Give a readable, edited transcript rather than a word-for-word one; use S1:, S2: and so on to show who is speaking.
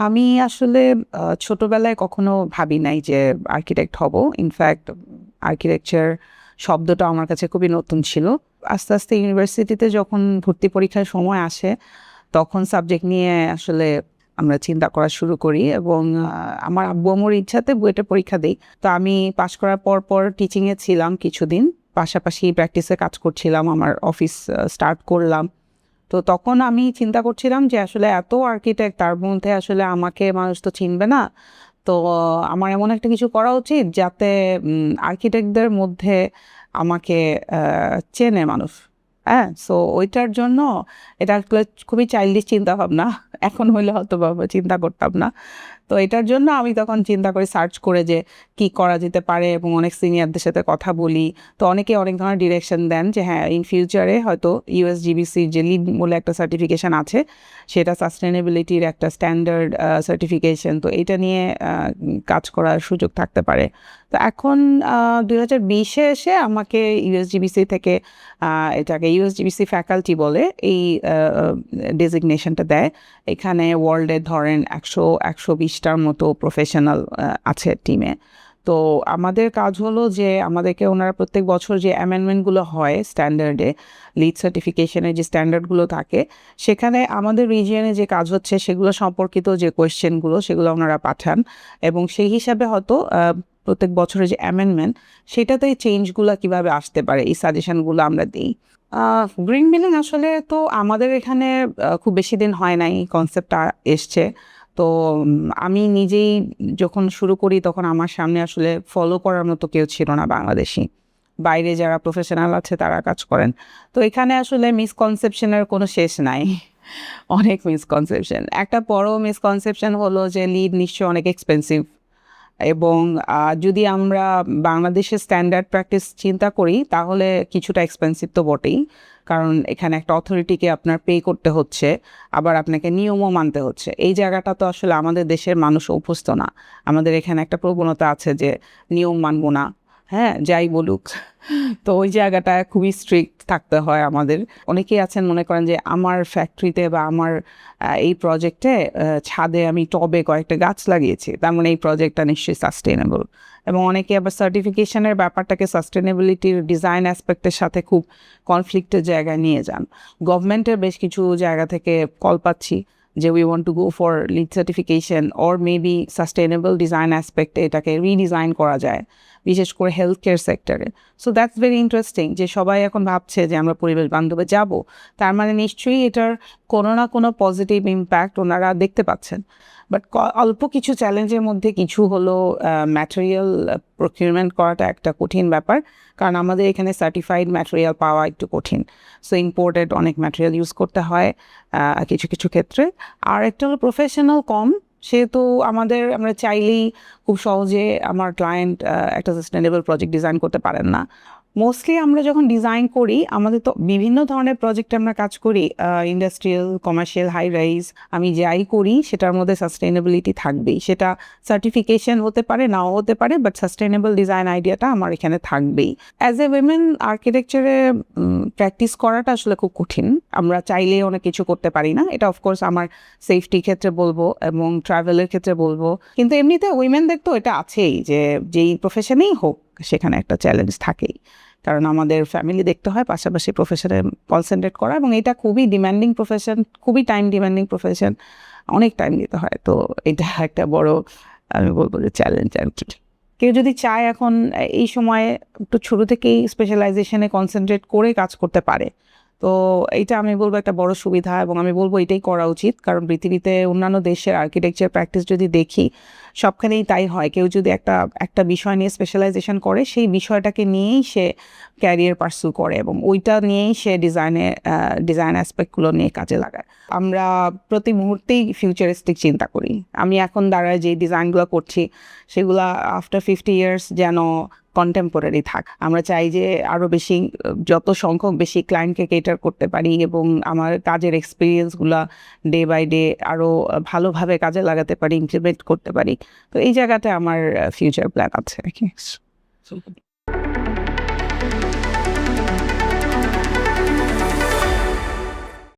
S1: আমি আসলে ছোটবেলায় কখনো ভাবি নাই যে আর্কিটেক্ট হব। ইনফ্যাক্ট আর্কিটেকচার শব্দটা আমার কাছে খুবই নতুন ছিল। আস্তে, আস্তে ইউনিভার্সিটিতে যখন ভর্তি পরীক্ষার সময় আসে, তখন সাবজেক্ট নিয়ে আসলে আমরা চিন্তা করা শুরু করি এবং আমার আব্বু-আম্মুর ইচ্ছাতে বুয়েটের পরীক্ষা দেই। তো আমি পাশ করার পর টিচিংয়ে ছিলাম কিছুদিন। পাশাপাশি প্র্যাকটিসে কাজ করছিলাম। আমার অফিস স্টার্ট করলাম। তো তখন আমি চিন্তা করছিলাম যে আসলে এত আর্কিটেক্ট, তার মধ্যে আসলে আমাকে মানুষ তো চিনবে না। তো আমার এমন একটা কিছু করা উচিত যাতে আর্কিটেক্টদের মধ্যে আমাকে চেনে মানুষ। হ্যাঁ, সো ওইটার জন্য এটা আসলে খুবই চাইল্ডিশ চিন্তা ভাবনা। এখন হইলে হয়তো বা চিন্তা করতাম না। তো এটার জন্য আমি তখন চিন্তা করি, সার্চ করে যে কি করা যেতে পারে এবং অনেক সিনিয়রদের সাথে কথা বলি। তো অনেকে অনেক ধরনের ডিরেকশন দেন যে হ্যাঁ, ইন ফিউচারে হয়তো ইউএসজিবিসির যে লিড বলে একটা সার্টিফিকেশন আছে, সেটা সাস্টেনেবিলিটির একটা স্ট্যান্ডার্ড সার্টিফিকেশন। তো এটা নিয়ে কাজ করার সুযোগ থাকতে পারে। তো এখন 2020-এ এসে আমাকে ইউএসজিবিসি থেকে এটাকে ইউএসজিবিসি ফ্যাকাল্টি বলে এই ডেজিগনেশনটা দেয়। এখানে ওয়ার্ল্ডে ধরেন 120টার মতো প্রফেশনাল আছে টিমে। তো আমাদের কাজ হলো যে আমাদেরকে ওনারা প্রত্যেক বছর যে অ্যামেন্ডমেন্টগুলো হয় স্ট্যান্ডার্ডে, লিড সার্টিফিকেশনের যে স্ট্যান্ডার্ডগুলো থাকে, সেখানে আমাদের রিজিয়নে যে কাজ হচ্ছে সেগুলো সম্পর্কিত যে কোয়েশ্চেনগুলো সেগুলো ওনারা পাঠান এবং সেই হিসাবে হয়তো প্রত্যেক বছরের যে অ্যামেন্ডমেন্ট সেটাতে চেঞ্জগুলো কিভাবে আসতে পারে এই সাজেশনগুলো আমরা দিই। গ্রিন বিলিং আসলে তো আমাদের এখানে খুব বেশি দিন হয় নাই কনসেপ্টটা এসছে। তো আমি নিজেই যখন শুরু করি তখন আমার সামনে আসলে ফলো করার মতো কেউ ছিল না বাংলাদেশি। বাইরে যারা প্রফেশনাল আছে তারা কাজ করেন। তো এখানে আসলে মিসকনসেপশনের কোনো শেষ নাই। অনেক মিসকনসেপশন। একটা বড় মিসকনসেপশন হলো যে লিড নিশ্চয়ই অনেক এক্সপেন্সিভ এবং যদি আমরা বাংলাদেশের স্ট্যান্ডার্ড প্র্যাকটিস চিন্তা করি তাহলে কিছুটা এক্সপেন্সিভ তো বটেই। কারণ এখানে একটা অথরিটিকে আপনার পে করতে হচ্ছে, আবার আপনাকে নিয়মও মানতে হচ্ছে। এই জায়গাটা তো আসলে আমাদের দেশের মানুষ অভ্যস্ত না। আমাদের এখানে একটা প্রবণতা আছে যে নিয়ম মানব না, হ্যাঁ যাই বলুক। তো ওই জায়গাটায় খুবই স্ট্রিক্ট থাকতে হয় আমাদের। অনেকেই আছেন মনে করেন যে আমার ফ্যাক্টরিতে বা আমার এই প্রজেক্টে ছাদে আমি টবে কয়েকটা গাছ লাগিয়েছি, তার মানে এই প্রজেক্টটা নিশ্চয়ই সাস্টেনেবল। এবং অনেকে আবার সার্টিফিকেশনের ব্যাপারটাকে সাস্টেনেবিলিটির ডিজাইন অ্যাসপেক্টের সাথে খুব কনফ্লিক্টের জায়গায় নিয়ে যান। গভর্নমেন্টের বেশ কিছু জায়গা থেকে কল পাচ্ছি যে we want to go for LEED certification or maybe sustainable design অ্যাসপেক্টে এটাকে রিডিজাইন করা যায়, বিশেষ করে হেলথ কেয়ার সেক্টরে। সো দ্যাটস ভেরি ইন্টারেস্টিং যে সবাই এখন ভাবছে যে আমরা পরিবেশ বান্ধবে যাব, তার মানে নিশ্চয়ই এটার কোনো না কোনো পজিটিভ ইম্প্যাক্ট ওনারা দেখতে পাচ্ছেন। বাট অল্প কিছু চ্যালেঞ্জের মধ্যে কিছু হলো ম্যাটেরিয়াল প্রকিউরমেন্ট করাটা একটা কঠিন ব্যাপার, কারণ আমাদের এখানে সার্টিফাইড ম্যাটেরিয়াল পাওয়া একটু কঠিন। সো ইম্পোর্টেড অনেক ম্যাটেরিয়াল ইউজ করতে হয় কিছু কিছু ক্ষেত্রে। আর একটা হলো প্রফেশনাল কম, সেহেতু আমরা চাইলেই খুব সহজে আমার ক্লায়েন্ট একটা সাস্টেনেবল প্রজেক্ট ডিজাইন করতে পারেন না। মোস্টলি আমরা যখন ডিজাইন করি আমাদের তো বিভিন্ন ধরনের প্রজেক্টে আমরা কাজ করি, ইন্ডাস্ট্রিয়াল, কমার্শিয়াল, হাই রাইজ। আমি যাই করি সেটার মধ্যে সাস্টেনেবিলিটি থাকবেই। সেটা সার্টিফিকেশন হতে পারে, নাও হতে পারে, বাট সাস্টেনেবল ডিজাইন আইডিয়াটা আমার এখানে থাকবেই। অ্যাজ এ উইমেন আর্কিটেকচারে প্র্যাকটিস করাটা আসলে খুব কঠিন। আমরা চাইলে অনেক কিছু করতে পারি না। এটা অফকোর্স আমার সেফটির ক্ষেত্রে বলবো এবং ট্রাভেলের ক্ষেত্রে বলবো। কিন্তু এমনিতে উইমেনদের তো এটা আছেই যে যেই প্রফেশনেই হোক সেখানে একটা চ্যালেঞ্জ থাকেই, কারণ আমাদের ফ্যামিলি দেখতে হয়, পাশাপাশি প্রফেশনে কনসেন্ট্রেট করা, এবং এটা খুবই ডিম্যান্ডিং প্রফেশন, খুবই টাইম ডিম্যান্ডিং প্রফেশন, অনেক টাইম দিতে হয়। তো এটা একটা বড়, আমি বলবো যে চ্যালেঞ্জ আর কি। কেউ যদি চায় এখন এই সময়ে একটু ছোটো থেকেই স্পেশালাইজেশনে কনসেন্ট্রেট করে কাজ করতে পারে, তো এইটা আমি বলবো একটা বড় সুবিধা এবং আমি বলবো এটাই করা উচিত। কারণ পৃথিবীতে অন্যান্য দেশের আর্কিটেকচার প্র্যাকটিস যদি দেখি, সবখানেই তাই হয়। কেউ যদি একটা বিষয় নিয়ে স্পেশালাইজেশন করে, সেই বিষয়টাকে নিয়েই সে ক্যারিয়ার পার্সু করে এবং ওইটা নিয়েই সে ডিজাইন অ্যাসপেক্টগুলো নিয়ে কাজে লাগায়। আমরা প্রতি মুহূর্তেই ফিউচারিস্টিক চিন্তা করি। আমি এখন দাঁড়ায় যে ডিজাইনগুলো করছি সেগুলো আফটার 50 ইয়ার্স যেন কন্টেম্পোরারি থাক। আমরা চাই যে আরও বেশি, যত সংখ্যক বেশি ক্লায়েন্টকে কেটার করতে পারি এবং আমার কাজের এক্সপিরিয়েন্সগুলো ডে বাই ডে আরও ভালোভাবে কাজে লাগাতে পারি, ইমপ্লিমেন্ট করতে পারি। তো এই জায়গাতে আমার ফিউচার প্ল্যান আছে আর কি।